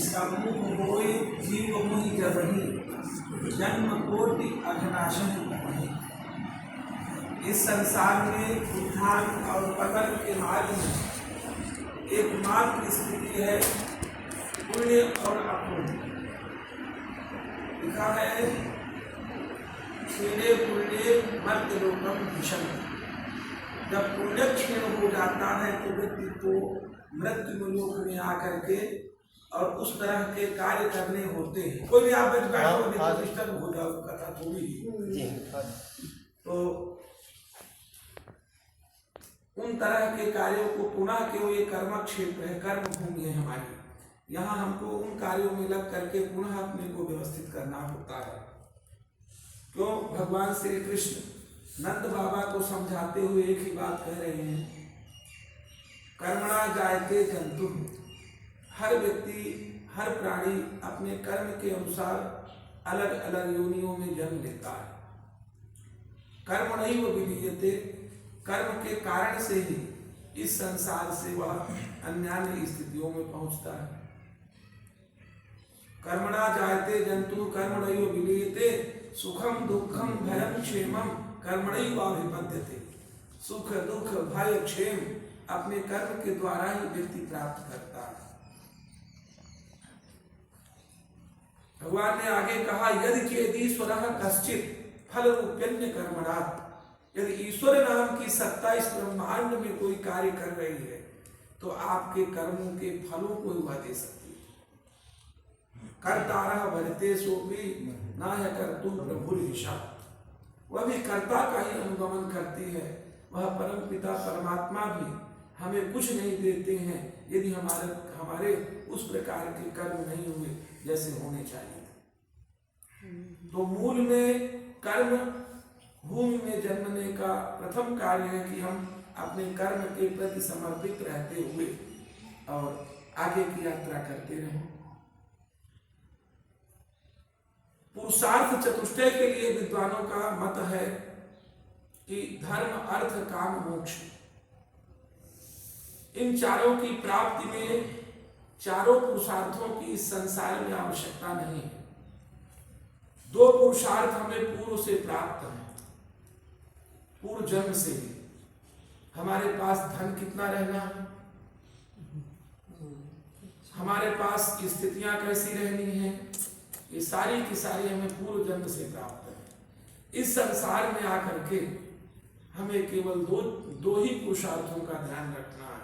सम्मुख होय जीव मुनि जबहि जन्म कोटि अघनाशन कहि। इस संसार में उद्धार और पतन के मार्ग में एकमात्र स्थिति है पुण्य और अपुण्य। लिखा है क्षीणे पुण्य मर्त्य लोकम भीषण। जब पुण्य क्षीण हो जाता है तो व्यक्ति को मृत्यु लोक में आकर के और उस तरह के कार्य करने होते हैं। कोई भी आप डिस्टर्ब हो जाओ, कथा थोड़ी ही। तो उन तरह के कार्यों को पुनः के ये कर्म क्षेत्र है, कर्म भूमि है हमारी। यहाँ हमको उन कार्यों में लग करके पुनः अपने को व्यवस्थित करना होता है। क्यों? भगवान श्री कृष्ण नंद बाबा को समझाते हुए एक ही बात कह रहे हैं, कर्मणा जायते जंतु। हर व्यक्ति, हर प्राणी अपने कर्म के अनुसार अलग अलग योनियों में जन्म लेता है। कर्म नहीं वो विलीयते, कर्म के कारण से ही इस संसार से वह अन्य स्थितियों में पहुंचता है। कर्मणा जायते जंतु कर्मणैव विलीयते सुखम दुखम भयम क्षेमम कर्मणैव अभिपद्यते। सुख दुख भय क्षेम अपने कर्म के द्वारा ही व्यक्ति प्राप्त करता है। भगवान ने आगे कहा, यदि चेदीश्वरः कश्चित् फल रूप्यन्य कर्मणात्। यदि ईश्वर नाम की सत्ता इस ब्रह्मांड में कोई कार्य कर रही है तो आपके कर्मों के फलों को वह दे सकती है। कर्तारः भजते सोपि नाह्य कर्तुः प्रभुर्हिषा। वह भी कर्ता का ही अनुगमन करती है। वह परम पिता परमात्मा भी हमें कुछ नहीं देते हैं यदि हमारे उस प्रकार के कर्म नहीं हुए जैसे होने चाहिए। तो मूल में कर्म भूमि में जन्मने का प्रथम कार्य है कि हम अपने कर्म के प्रति समर्पित रहते हुए और आगे की यात्रा करते रहें। पुरुषार्थ चतुष्टय के लिए विद्वानों का मत है कि धर्म अर्थ काम मोक्ष, इन चारों की प्राप्ति में चारों पुरुषार्थों की इस संसार में आवश्यकता नहीं है। दो पुरुषार्थ हमें पूर्व से प्राप्त हैं, पूर्व जन्म से ही। हमारे पास धन कितना रहना है, हमारे पास स्थितियां कैसी रहनी है, ये सारी की सारी हमें पूर्व जन्म से प्राप्त है। इस संसार में आकर के हमें केवल दो ही पुरुषार्थों का ध्यान रखना है।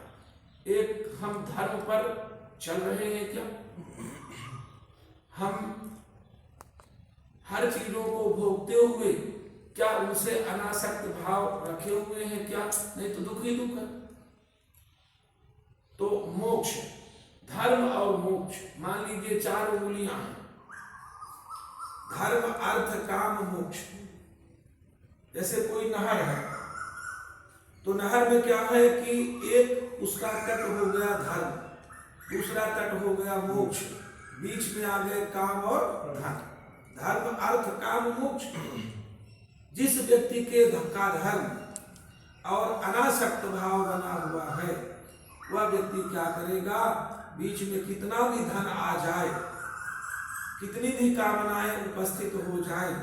एक, हम धर्म पर चल रहे हैं क्या, हम हर चीजों को भोगते हुए क्या उनसे अनासक्त भाव रखे हुए हैं क्या, नहीं तो दुख ही दुख है। तो मोक्ष, धर्म और मोक्ष, मान लीजिए चार उंगलियां हैं, धर्म अर्थ काम मोक्ष। जैसे कोई नहर है तो नहर में क्या है कि एक उसका तट हो गया धर्म, दूसरा तट हो गया मोक्ष, बीच में आ गए काम और धन। धर्म अर्थ काम मोक्ष। जिस व्यक्ति के का धर्म और अनासक्त भाव बना हुआ है वह व्यक्ति क्या करेगा, बीच में कितना भी धन आ जाए, कितनी भी कामनाएं उपस्थित हो जाए,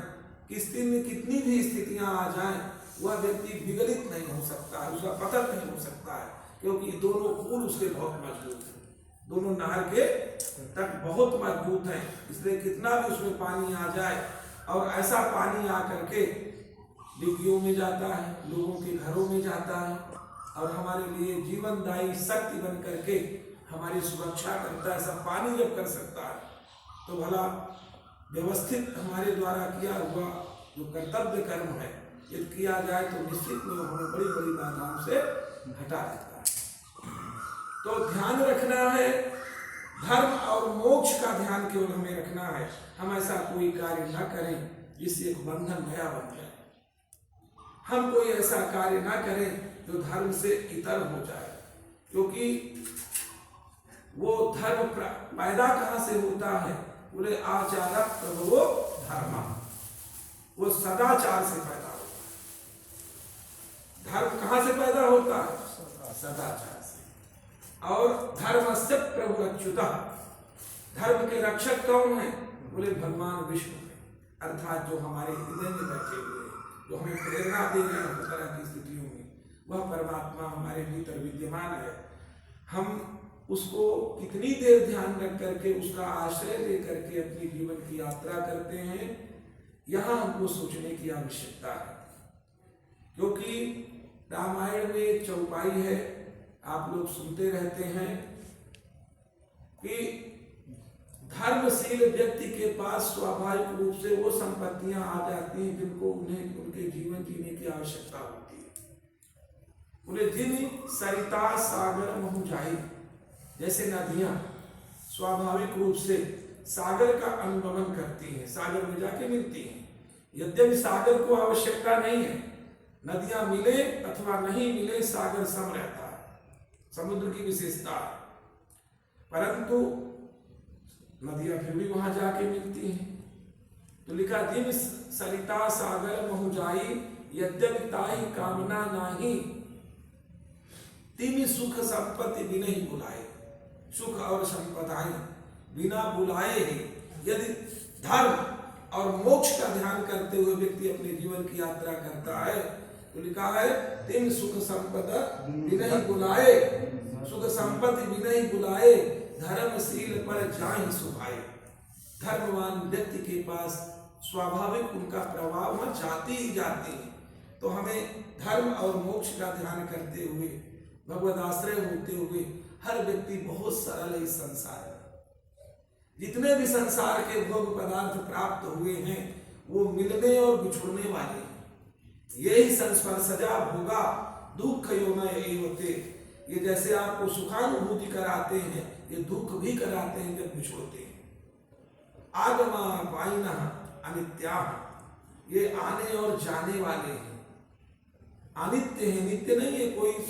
कितनी भी स्थितियां आ जाए, वह व्यक्ति विगलित नहीं हो सकता है, उसका पतन नहीं हो सकता है, क्योंकि दोनों पुल उसके बहुत मजबूत हैं, दोनों नहर के तट बहुत मजबूत हैं। इसलिए कितना भी उसमें पानी आ जाए, और ऐसा पानी आकर के डिग्गियों में जाता है, लोगों के घरों में जाता है और हमारे लिए जीवनदायी शक्ति बन करके हमारी सुरक्षा करता है। ऐसा पानी जब कर सकता है तो भला व्यवस्थित हमारे द्वारा किया हुआ जो कर्तव्य कर्म है यदि किया जाए तो निश्चित में हमें बड़ी बड़ी बाधाओं से हटा देता है। तो ध्यान रखना है, धर्म और मोक्ष का ध्यान केवल हमें रखना है। हम ऐसा कोई कार्य न करें जिससे एक बंधन नया बन जाए। हम कोई ऐसा कार्य ना करें जो धर्म से इतर हो जाए, क्योंकि वो धर्म पैदा कहाँ से होता है, बोले आचार प्रभो धर्म, वो सदाचार से पैदा होता है। धर्म कहाँ से पैदा होता है, सदाचार से। और धर्मस्य प्रभु अच्युतः, धर्म के रक्षक कौन है? बोले भगवान विष्णु है, अर्थात जो हमारे हृदय में बैठे हुए हैं, जो हमें प्रेरणा दे रहे हैं हर तरह की स्थितियों में, वह परमात्मा हमारे भीतर विद्यमान है। हम उसको कितनी देर ध्यान रख करके उसका आश्रय लेकर के अपनी जीवन की यात्रा करते हैं, यहाँ हमको सोचने की आवश्यकता है। क्योंकि रामायण में एक चौपाई है, आप लोग सुनते रहते हैं कि धर्मशील व्यक्ति के पास स्वाभाविक रूप से वो संपत्तियां आ जाती हैं जिनको उन्हें उनके जीवन जीने की आवश्यकता होती है। बोले जिन सरिता सागर महु जाई, जैसे नदियां स्वाभाविक रूप से सागर का अनुगमन करती हैं, सागर में जाके मिलती हैं। यद्यपि सागर को आवश्यकता नहीं है, नदियां मिले अथवा नहीं मिले सागर सम रहता है, समुद्र की विशेषता है, परंतु नदियां फिर भी वहां जाके मिलती हैं। तो लिखा जिन सरिता सागर महु जाई, यद्यपि ताहि कामना नाही, तिन सुख संपत्ति बिना ही बुलाए। सुख और संपदाएं बिना बुलाए ही यदि धर्म और मोक्ष का ध्यान करते हुए व्यक्ति अपने जीवन की यात्रा करता है, तो लिखा है तिन सुख संपदा बिना ही बुलाए, सुख संपत्ति बिना ही बुलाए, धर्मशील पर जाहि सुभाए। धर्मवान व्यक्ति के पास स्वाभाविक उनका प्रभाव वहां जाते ही जाते हैं। तो हमें धर्म और मोक्ष का ध्यान करते हुए, भगवद आश्रय होते हुए, हर व्यक्ति बहुत सरल है इस संसार में। जितने भी संसार के भोग पदार्थ प्राप्त हुए हैं वो मिलने और बिछुड़ने वाले हैं। यही संस्पर्शजा भोगा दुख योनय एवते, ये जैसे आपको सुखानुभूति कराते हैं, ये दुख भी कराते हैं जब बिछोड़ते हैं। आगमा पाइना अनित्या, ये आने और जाने वाले हैं, अनित्य है, नित्य नहीं है। कोई